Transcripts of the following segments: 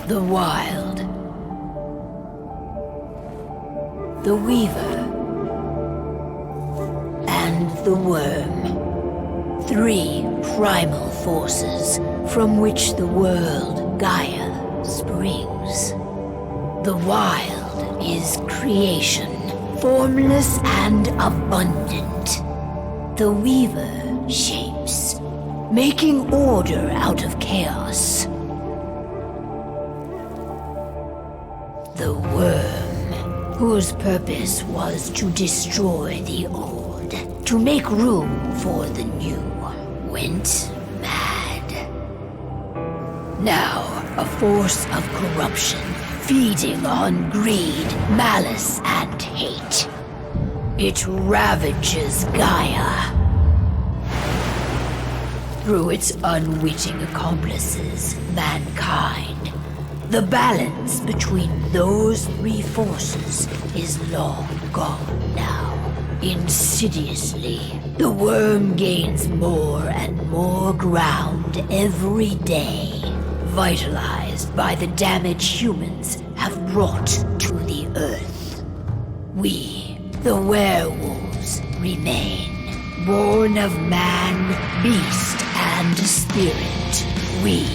The Wild. The Weaver. And the Worm. 3 primal forces from which the world Gaia springs. The Wild is creation, formless and abundant. The Weaver shapes, making order out of chaos. The Worm, whose purpose was to destroy the old, to make room for the new, went mad. Now, a force of corruption, feeding on greed, malice, and hate. It ravages Gaia. Through its unwitting accomplices, mankind. The balance between those three forces is long gone now. Insidiously, the worm gains more and more ground every day, vitalized by the damage humans have brought to the Earth. We, the werewolves, remain. Born of man, beast, and spirit, we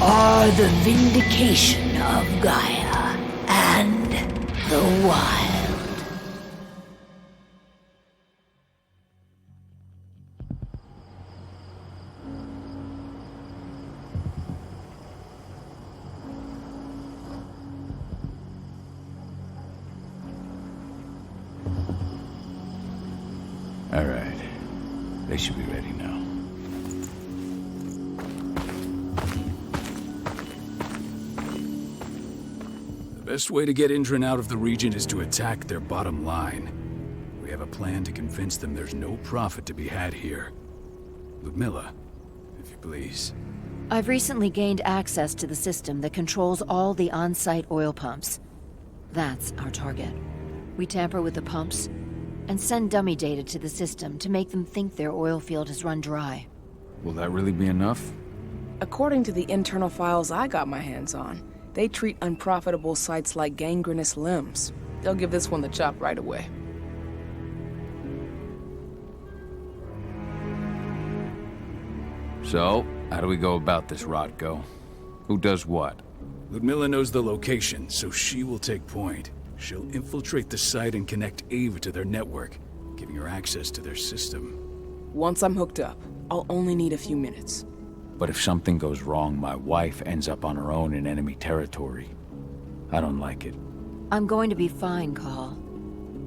are the vindication of Gaia and the wild. All right. They should be ready now. The best way to get Indran out of the region is to attack their bottom line. We have a plan to convince them there's no profit to be had here. Ludmilla, if you please. I've recently gained access to the system that controls all the on-site oil pumps. That's our target. We tamper with the pumps and send dummy data to the system to make them think their oil field has run dry. Will that really be enough? According to the internal files I got my hands on, they treat unprofitable sites like gangrenous limbs. They'll give this one the chop right away. So, how do we go about this, Rotko? Who does what? Ludmilla knows the location, so she will take point. She'll infiltrate the site and connect Ava to their network, giving her access to their system. Once I'm hooked up, I'll only need a few minutes. But if something goes wrong, my wife ends up on her own in enemy territory. I don't like it. I'm going to be fine, Call.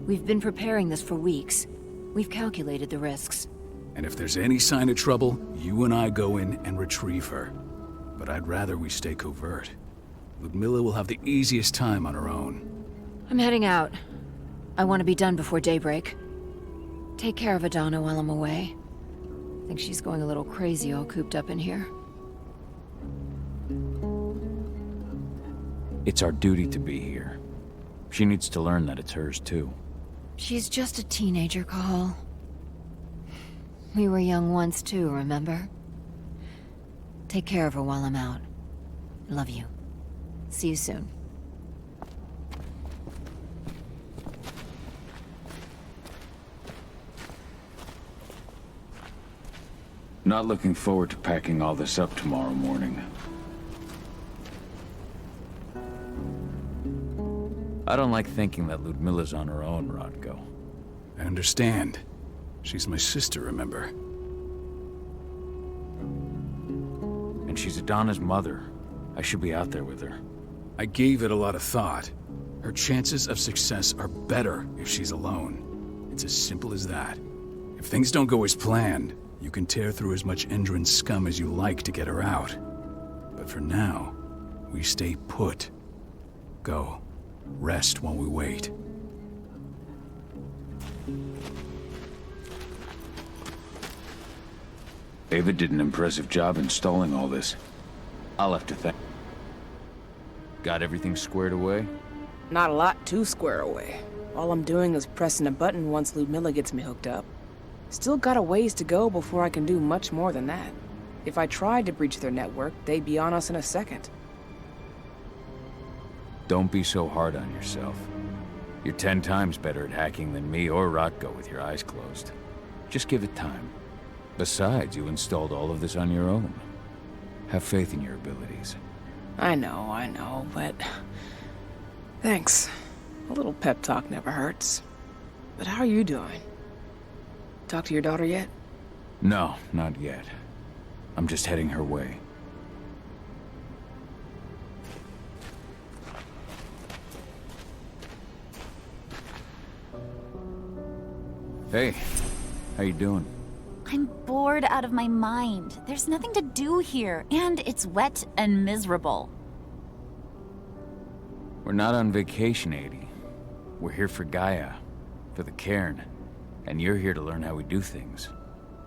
We've been preparing this for weeks. We've calculated the risks. And if there's any sign of trouble, you and I go in and retrieve her. But I'd rather we stay covert. Ludmilla will have the easiest time on her own. I'm heading out. I want to be done before daybreak. Take care of Adana while I'm away. I think she's going a little crazy all cooped up in here. It's our duty to be here. She needs to learn that it's hers too. She's just a teenager, Call. We were young once too, remember? Take care of her while I'm out. Love you. See you soon. Not looking forward to packing all this up tomorrow morning. I don't like thinking that Ludmilla's on her own, Rotko. I understand. She's my sister, remember? And she's Adana's mother. I should be out there with her. I gave it a lot of thought. Her chances of success are better if she's alone. It's as simple as that. If things don't go as planned, you can tear through as much Endron scum as you like to get her out. But for now, we stay put. Go. Rest while we wait. Ava did an impressive job installing all this. I'll have to thank. Got everything squared away? Not a lot to square away. All I'm doing is pressing a button once Ludmilla gets me hooked up. Still got a ways to go before I can do much more than that. If I tried to breach their network, they'd be on us in a second. Don't be so hard on yourself. You're 10 times better at hacking than me or Rotko with your eyes closed. Just give it time. Besides, you installed all of this on your own. Have faith in your abilities. I know, but... Thanks. A little pep talk never hurts. But how are you doing? Talk to your daughter yet? No, not yet. I'm just heading her way. Hey, how you doing? I'm bored out of my mind. There's nothing to do here, and it's wet and miserable. We're not on vacation, Adie. We're here for Gaia, for the cairn. And you're here to learn how we do things.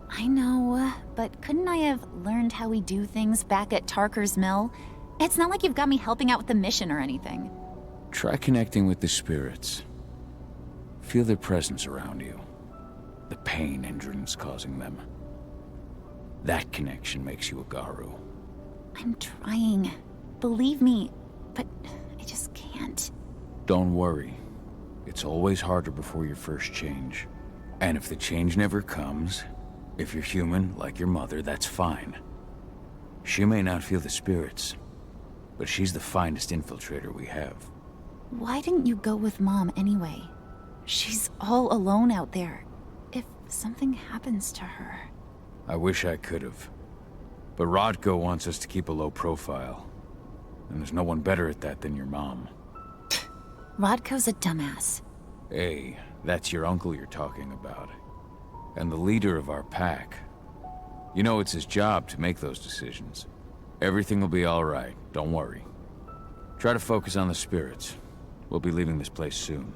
I know, but couldn't I have learned how we do things back at Tarker's Mill? It's not like you've got me helping out with the mission or anything. Try connecting with the spirits. Feel their presence around you. The pain Endron's causing them. That connection makes you a Garu. I'm trying. Believe me, but I just can't. Don't worry. It's always harder before your first change. And if the change never comes, if you're human, like your mother, that's fine. She may not feel the spirits, but she's the finest infiltrator we have. Why didn't you go with Mom anyway? She's all alone out there. If something happens to her... I wish I could have. But Rodko wants us to keep a low profile. And there's no one better at that than your mom. Rodko's a dumbass. Hey, that's your uncle you're talking about. And the leader of our pack. You know it's his job to make those decisions. Everything will be all right, don't worry. Try to focus on the spirits. We'll be leaving this place soon.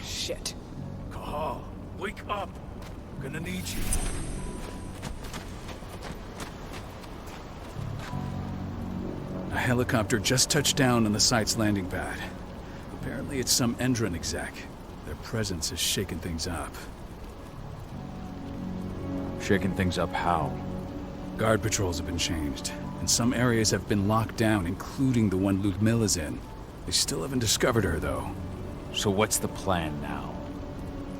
Shit. Cahal, wake up. I'm gonna need you. A helicopter just touched down on the site's landing pad. Apparently it's some Endron exec. Their presence has shaken things up. Shaking things up how? Guard patrols have been changed, and some areas have been locked down, including the one Ludmilla's in. They still haven't discovered her, though. So what's the plan now?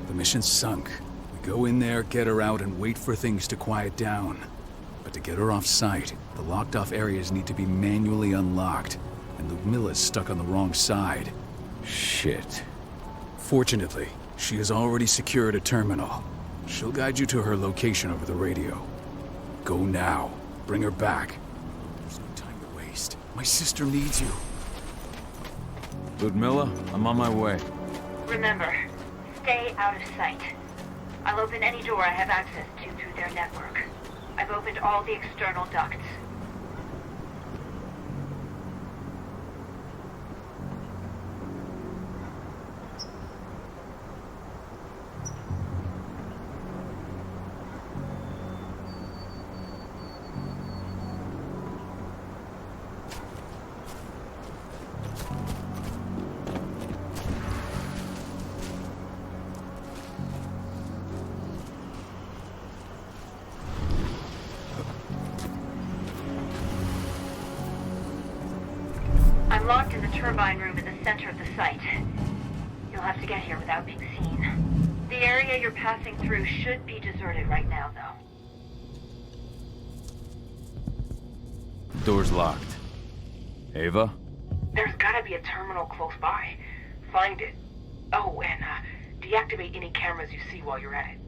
The mission's sunk. We go in there, get her out, and wait for things to quiet down. But to get her off-site, the locked-off areas need to be manually unlocked, and Ludmilla's stuck on the wrong side. Shit. Fortunately, she has already secured a terminal. She'll guide you to her location over the radio. Go now. Bring her back. There's no time to waste. My sister needs you. Ludmilla, I'm on my way. Remember, stay out of sight. I'll open any door I have access to through their network. I've opened all the external ducts. I'm locked in the turbine room in the center of the site. You'll have to get here without being seen. The area you're passing through should be deserted right now, though. Door's locked. Ava? There's gotta be a terminal close by. Find it. Oh, and deactivate any cameras you see while you're at it.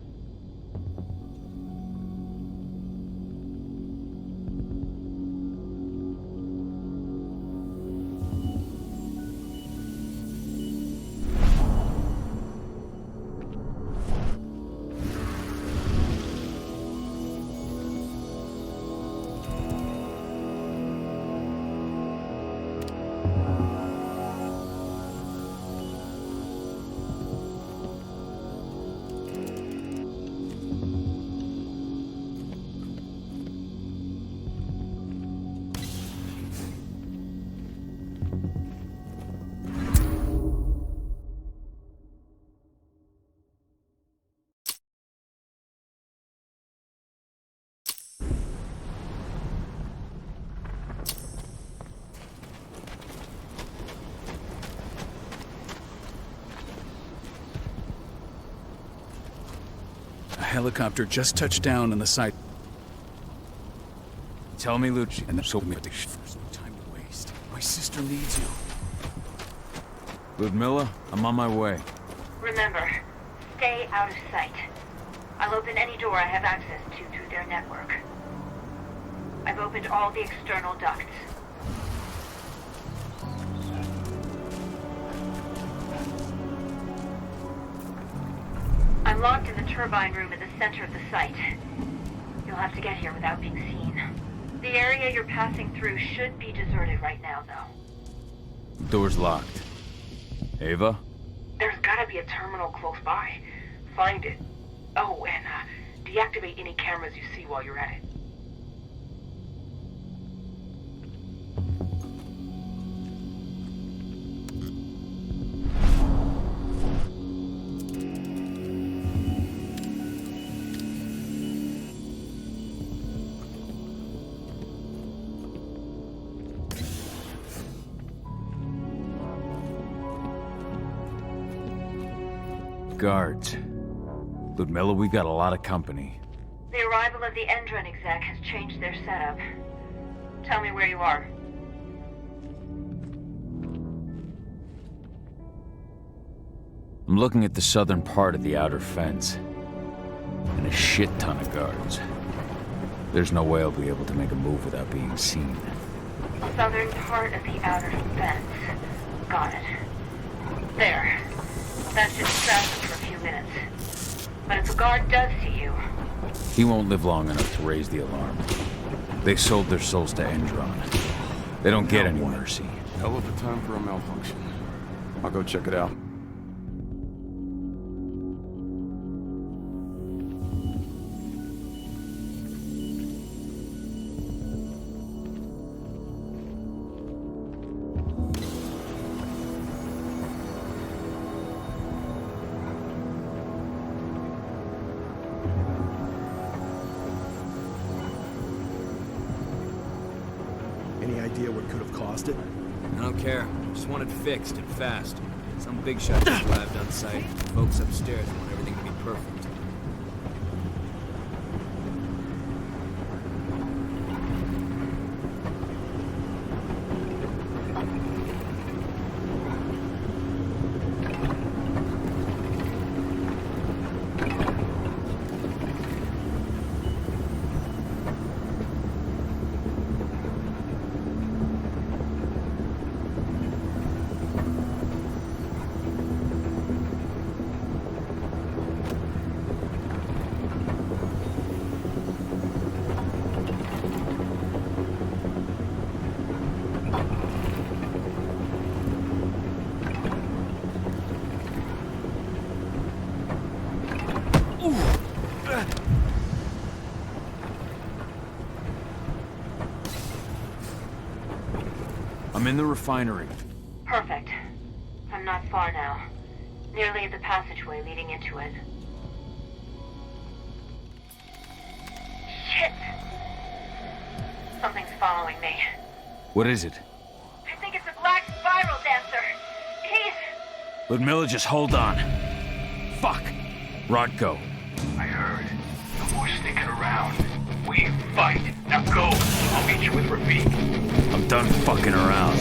A helicopter just touched down on the site. Tell me, Lucci. And there's no time to waste. My sister needs you. Ludmilla, I'm on my way. Remember, stay out of sight. I'll open any door I have access to through their network. I've opened all the external ducts. I'm locked in the turbine room in the center of the site. You'll You'll have to get here without being seen. The area you're passing through should be deserted right now, though. Door's locked. Ava? There's gotta be a terminal close by. Find it. Oh, and deactivate any cameras you see while you're at it. Guards. Ludmilla, we got a lot of company. The arrival of the Endron exec has changed their setup. Tell me where you are. I'm looking at the southern part of the outer fence. And a shit ton of guards. There's no way I'll be able to make a move without being seen. Southern part of the outer fence. Got it. There. That should distract them for a few minutes. But if a guard does see you... He won't live long enough to raise the alarm. They sold their souls to Endron. They don't get any mercy. Hell of a time for a malfunction. I'll go check it out. Any idea what could have caused it? I don't care. Just want it fixed and fast. Some big shot just arrived on site. Folks upstairs want everything to be perfect. I'm in the refinery. Perfect. I'm not far now. Nearly at the passageway leading into it. Shit! Something's following me. What is it? I think it's a black spiral dancer. He's... Ludmilla, just hold on. Fuck. Rodko. I heard. No more sticking around. We fight. Now go. I'll meet you with Rafik. I'm done fucking around.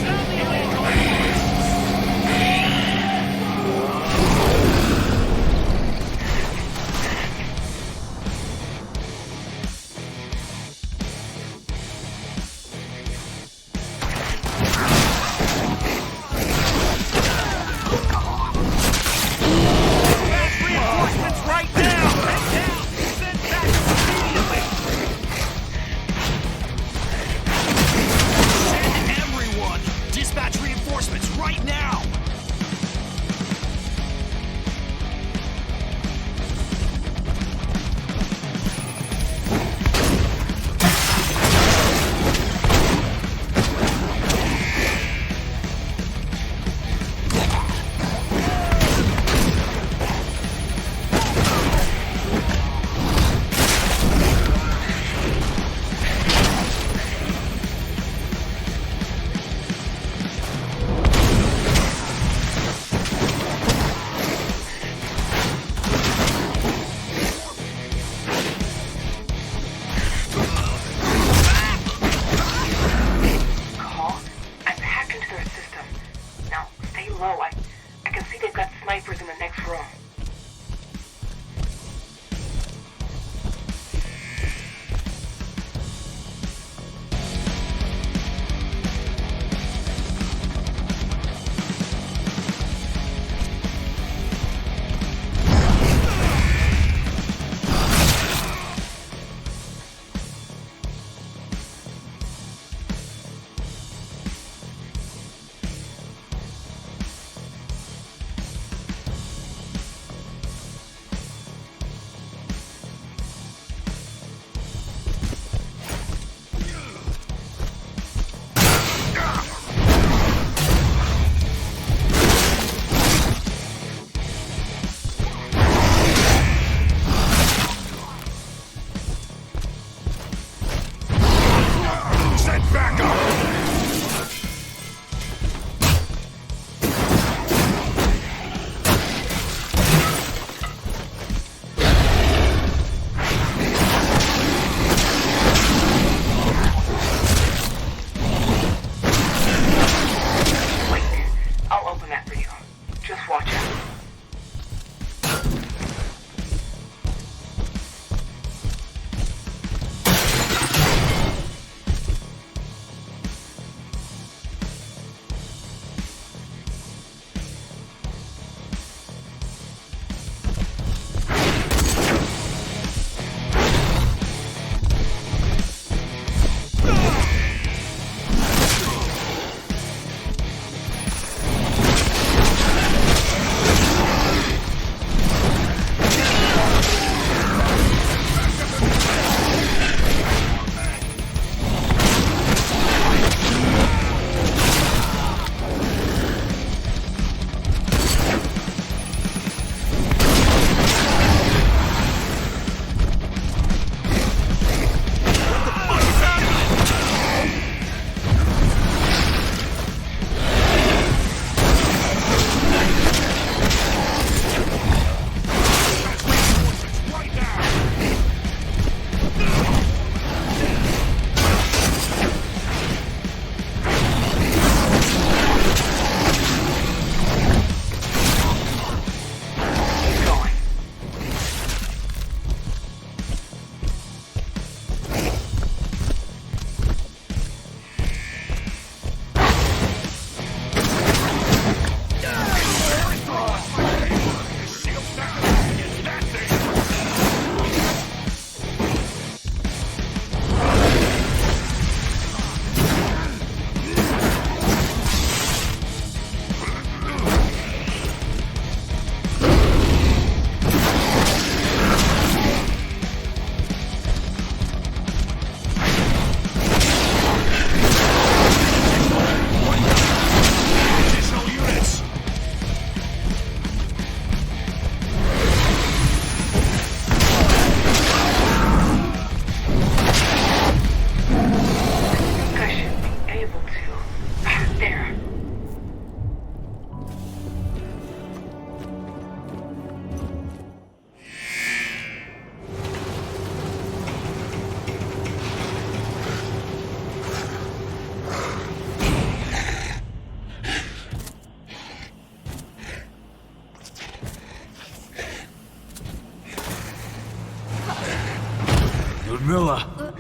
Milla!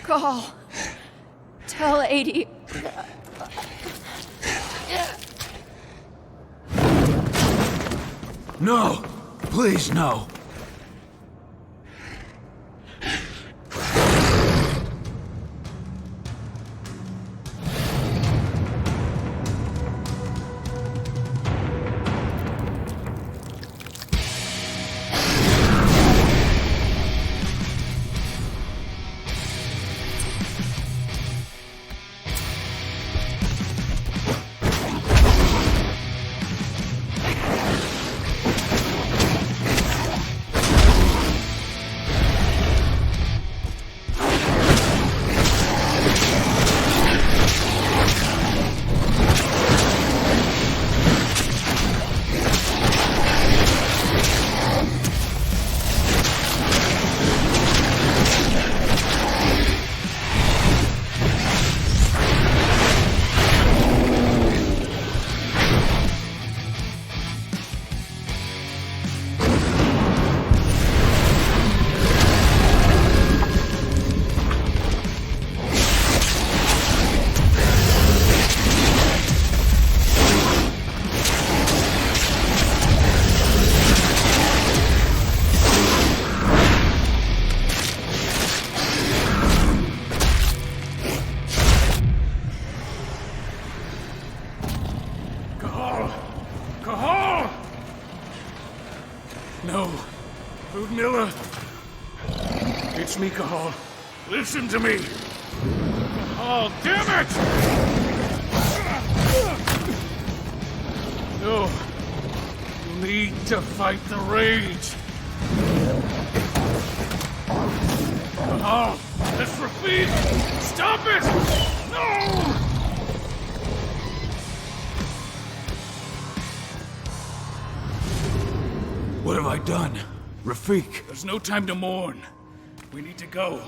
Call. Tell 80. No! Please, no! No. Ludmilla. It's me, Cahal. Listen to me. Oh, damn it! No. You need to fight the rage. Cahal, let's repeat. Stop it! No! What have I done? Rafik. There's no time to mourn. We need to go.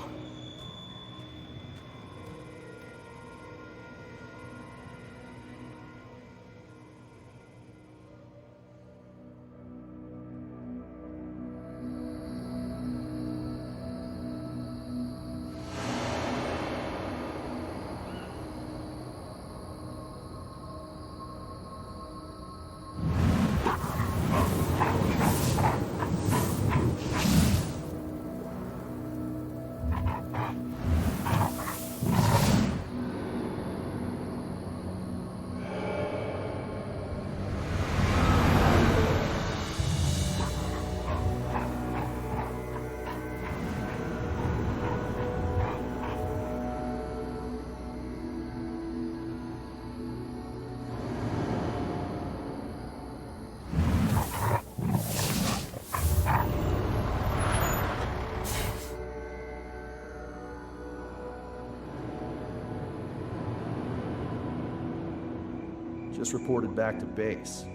Just reported back to base.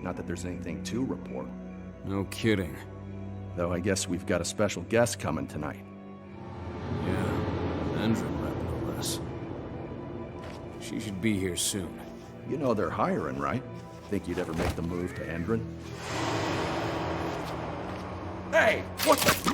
Not that there's anything to report. No kidding. Though I guess we've got a special guest coming tonight. Yeah, Endron rep, no less. She should be here soon. You know they're hiring, right? Think you'd ever make the move to Endron? Hey! What the...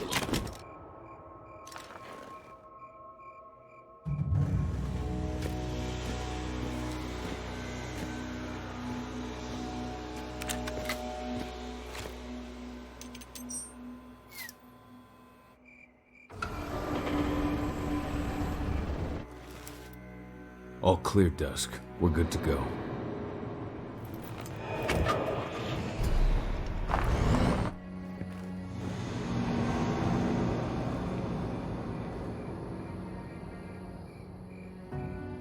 All clear, Dusk. We're good to go.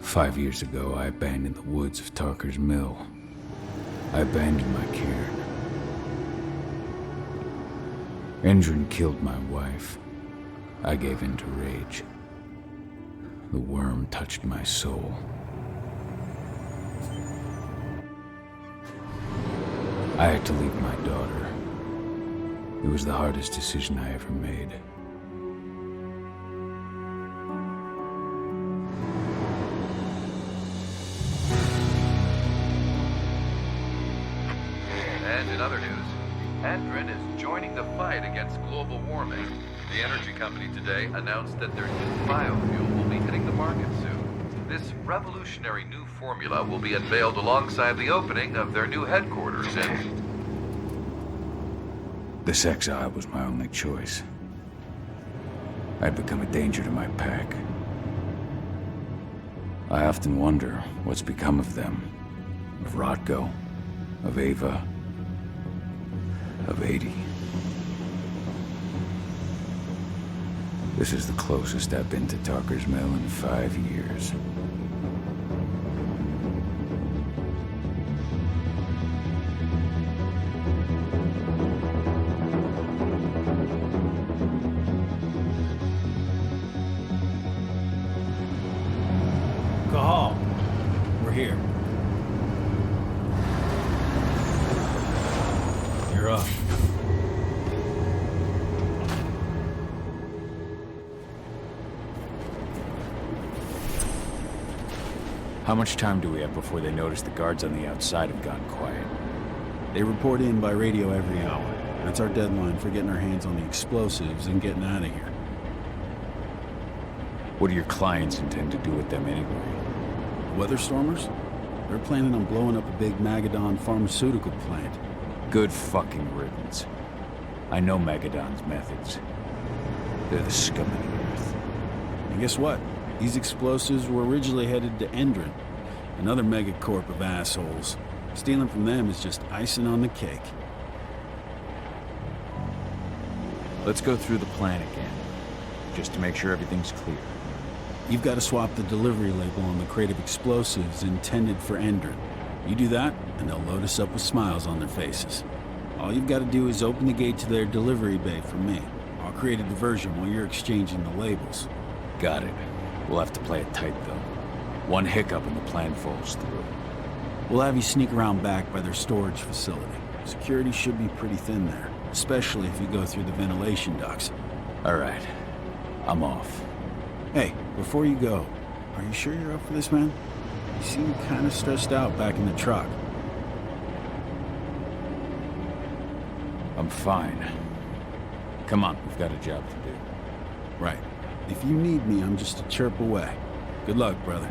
"5 years ago, I abandoned the woods of Tarker's Mill. I abandoned my cairn. Endron killed my wife. I gave in to rage. The worm touched my soul. I had to leave my daughter. It was the hardest decision I ever made. And in other news, Endron is is joining the fight against global warming. The energy company today announced that their new biofuel will be hitting the market soon. This revolutionary new formula will be unveiled alongside the opening of their new headquarters in... This exile was my only choice. I'd become a danger to my pack. I often wonder what's become of them. Of Rotko, of Ava, of 80. This is the closest I've been to Tarker's Mill in 5 years. Cahal, we're here. You're up. How much time do we have before they notice the guards on the outside have gone quiet? They report in by radio every hour. That's our deadline for getting our hands on the explosives and getting out of here. What do your clients intend to do with them anyway? Weatherstormers? They're planning on blowing up a big Magadon pharmaceutical plant. Good fucking riddance. I know Magadon's methods. They're the scum of the earth. And guess what? These explosives were originally headed to Endron, another megacorp of assholes. Stealing from them is just icing on the cake. Let's go through the plan again, just to make sure everything's clear. You've got to swap the delivery label on the crate of explosives intended for Endron. You do that, and they'll load us up with smiles on their faces. All you've got to do is open the gate to their delivery bay for me. I'll create a diversion while you're exchanging the labels. Got it. We'll have to play it tight, though. One hiccup and the plan falls through. We'll have you sneak around back by their storage facility. Security should be pretty thin there, especially if you go through the ventilation ducts. All right. I'm off. Hey, before you go, are you sure you're up for this, man? You seem kind of stressed out back in the truck. I'm fine. Come on, we've got a job to do. Right. If you need me, I'm just a chirp away. Good luck, brother.